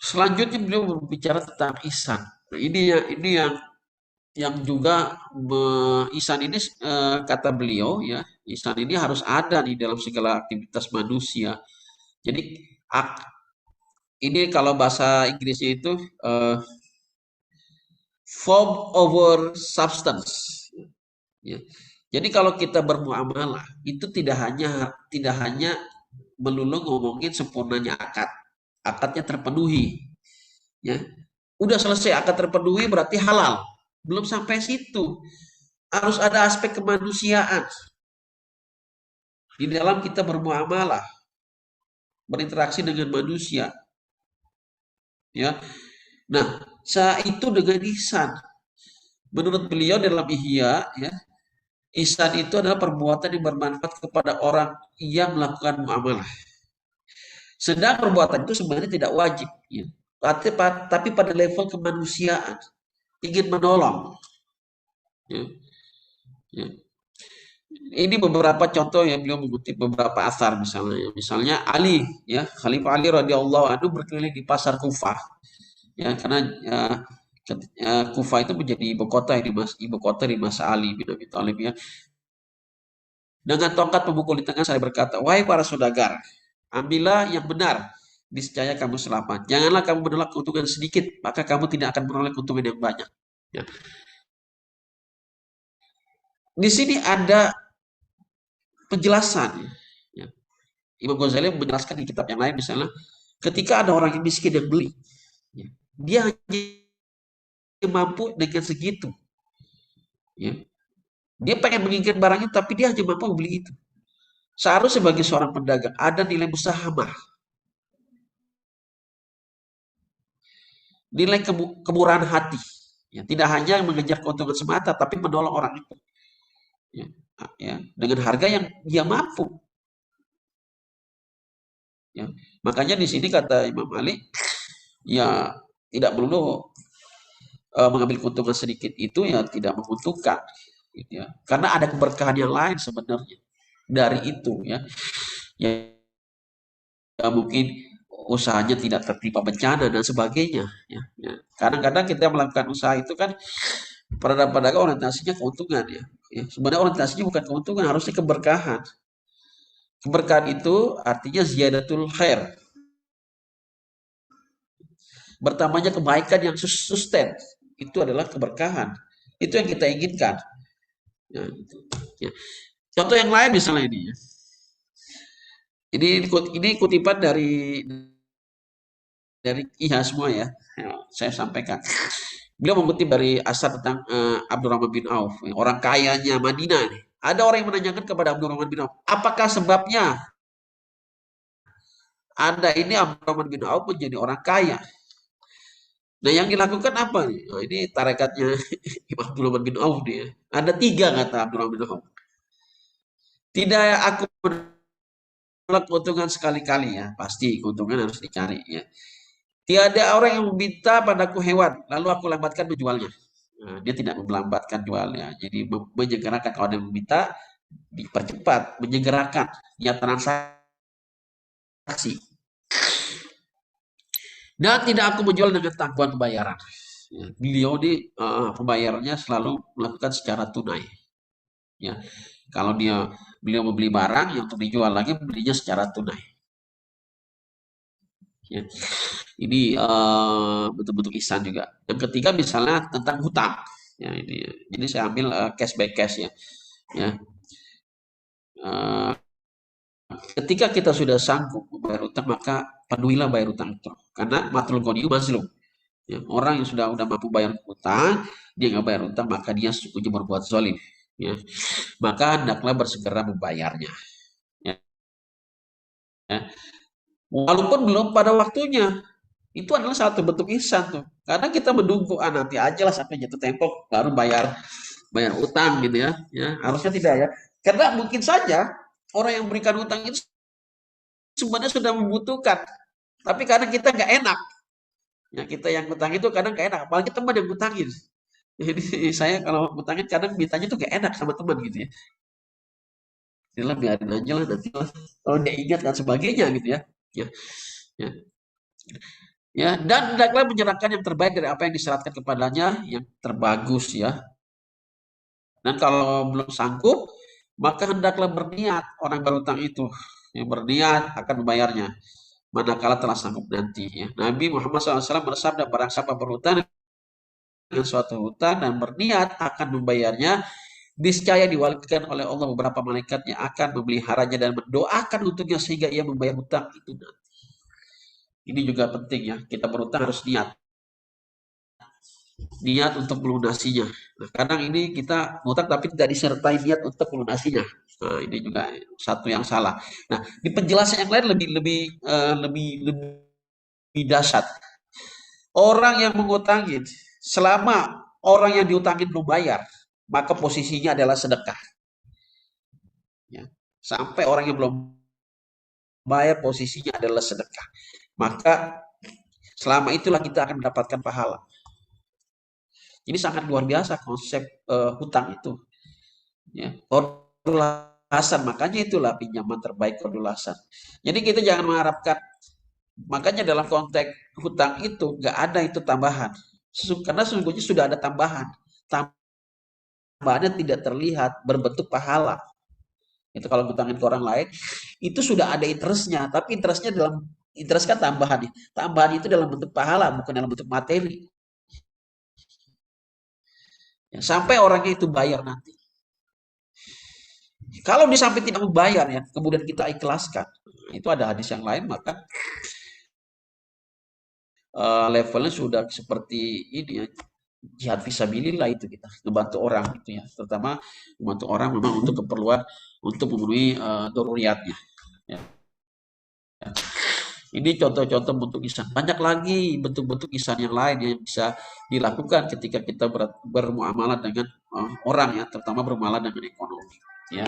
Selanjutnya beliau berbicara tentang ihsan. Nah, ini yang juga ihsan ini kata beliau ya, ihsan ini harus ada di dalam segala aktivitas manusia. Jadi ak- ini kalau bahasa Inggrisnya itu eh, form over substance. Ya. Jadi kalau kita bermuamalah itu tidak hanya melulu ngomongin sempurnanya akad, akadnya terpenuhi. Ya, udah selesai akad terpenuhi berarti halal. Belum sampai situ. Harus ada aspek kemanusiaan di dalam kita bermuamalah, berinteraksi dengan manusia. Ya, nah, itu dengan ihsan. Menurut beliau dalam Ihya, ya, ihsan itu adalah perbuatan yang bermanfaat kepada orang yang melakukan muamalah. Sedang perbuatan itu sebenarnya tidak wajib, ya. Tapi pada level kemanusiaan, ingin menolong. Ya, ya. Ini beberapa contoh yang beliau mengutip beberapa asar misalnya. Misalnya Ali, ya, Khalifah Ali radhiyallahu anhu berkeliling di pasar Kufah, ya, karena Kufah itu menjadi ibu kota di masa Ali bin Abi Thalib, ya. Dengan tongkat pemukul di tangan saya berkata, wahai para saudagar, ambillah yang benar, niscaya kamu selamat. Janganlah kamu menolak keuntungan sedikit, maka kamu tidak akan menolak keuntungan yang banyak. Ya. Di sini ada penjelasan. Ya. Imam Ghazali menjelaskan di kitab yang lain misalnya, ketika ada orang yang miskin yang beli, ya, dia hanya mampu dengan segitu. Ya. Dia pengen menginginkan barangnya, tapi dia hanya mampu membeli itu. Seharusnya sebagai seorang pedagang ada nilai musahamah, nilai kemurahan hati. Ya, tidak hanya mengejar keuntungan semata, tapi menolong orang itu. Ya, ya, dengan harga yang dia mampu. Ya. Makanya di sini kata Imam Ali, ya tidak perlu mengambil keuntungan sedikit itu ya tidak menguntungkan, gitu ya. Karena ada keberkahan yang lain sebenarnya dari itu, ya. Ya, ya mungkin usahanya tidak tertimpa bencana dan sebagainya, ya. Ya. Kadang-kadang kita melakukan usaha itu kan pada orientasinya keuntungan, ya. Ya. Sebenarnya orientasinya bukan keuntungan, harusnya keberkahan. Keberkahan itu artinya ziyadatul khair, bertambahnya kebaikan yang sustain. Itu adalah keberkahan. Itu yang kita inginkan. Ya, gitu. Ya. Contoh yang lain misalnya ini, ya. Ini kutipan dari IHA semua, ya. Ya, saya sampaikan. Beliau mengutip dari asar tentang Abdurrahman bin Auf, ya, orang kayanya Madinah nih. Ada orang yang menanyakan kepada Abdurrahman bin Auf, apakah sebabnya Anda ini Abdurrahman bin Auf menjadi orang kaya? Nah, yang dilakukan apa nih? Nah, ini tarekatnya Imam Abdurrahman bin Auf dia. Ada tiga kata Abdurrahman bin Auf. Tidak, aku menolak keuntungan sekali-kali, ya. Pasti keuntungan harus dicari, ya. Tiada orang yang meminta padaku hewan, lalu aku lambatkan menjualnya. Nah, dia tidak melambatkan jualnya. Jadi menyegerakan, kalau ada yang meminta dipercepat, menyegerakan ya transaksi. Dan tidak aku menjual dengan tangguhan pembayaran. Ya, beliau di pembayarannya selalu melakukan secara tunai. Ya, kalau beliau membeli barang yang untuk dijual lagi belinya secara tunai. Ya. Ini bentuk-bentuk ihsan juga. Yang ketiga misalnya tentang hutang. Ya, ini. Jadi saya ambil cash by cash, ya. Ya. Eh, Ketika kita sudah sanggup membayar utang maka penuhilah bayar utang itu. Karena matlul ghaniyu mazlum. Ya, orang yang sudah mampu bayar utang, dia nggak bayar utang maka dia sesungguhnya berbuat zalim. Ya. Maka hendaklah bersegera membayarnya. Ya. Ya. Walaupun belum pada waktunya. Itu adalah satu bentuk ihsan tuh. Karena kita menunggu nanti aja lah sampai jatuh tempo baru bayar bayar utang gitu, ya. Ya, harusnya tidak, ya. Karena mungkin saja orang yang memberikan utang itu sebenarnya sudah membutuhkan. Tapi karena kita nggak enak, ya kita yang utang itu kadang nggak enak. Apalagi teman yang utangin. Jadi saya kalau utangin kadang mintanya tuh nggak enak sama teman gitu, ya. Inilah biarin aja lah nanti lah. Kalau dia ingat dan sebagainya gitu, ya. Ya, ya. Ya, dan hendaklah menyerahkan yang terbaik dari apa yang disyaratkan kepadanya, yang terbagus ya. Dan kalau belum sanggup, maka hendaklah berniat orang berutang itu, yang berniat akan membayarnya manakala telah sanggup nanti ya. Nabi Muhammad SAW bersabda, barang siapa berhutang dengan suatu hutang dan berniat akan membayarnya, niscaya diwakilkan oleh Allah beberapa malaikat yang akan memeliharanya dan mendoakan untuknya sehingga ia membayar hutang itu nanti. Ini juga penting ya, kita berhutang harus niat untuk melunasinya. Nah, kadang ini kita ngutang tapi tidak disertai niat untuk melunasinya. Nah, ini juga satu yang salah. Nah, di penjelasan yang lain lebih lebih lebih dahsyat. Orang yang mengutangin, selama orang yang diutangin belum bayar, maka posisinya adalah sedekah. Ya. Sampai orang yang belum bayar, posisinya adalah sedekah. Maka selama itulah kita akan mendapatkan pahala. Ini sangat luar biasa konsep hutang itu. Ya, kodulasan, makanya itulah pinjaman terbaik kodulasan. Jadi kita jangan mengharapkan, makanya dalam konteks hutang itu nggak ada itu tambahan. Karena sesungguhnya sudah ada tambahan. Tambahannya tidak terlihat berbentuk pahala. Itu kalau hutangin ke orang lain, itu sudah ada interestnya, tapi interestnya dalam interest kan tambahan. Tambahan itu dalam bentuk pahala, bukan dalam bentuk materi. Ya, sampai orangnya itu bayar nanti. Kalau dia sampai tidak membayar ya, kemudian kita ikhlaskan, itu ada hadis yang lain, maka levelnya sudah seperti ini ya, jihad fisabilillah itu kita membantu orang gitu ya, terutama membantu orang memang untuk keperluan untuk memenuhi doruriatnya. Ya. Ini contoh-contoh bentuk ihsan. Banyak lagi bentuk-bentuk ihsan yang lain yang bisa dilakukan ketika kita bermuamalah dengan orang ya, terutama bermuamalah dengan ekonomi. Ya.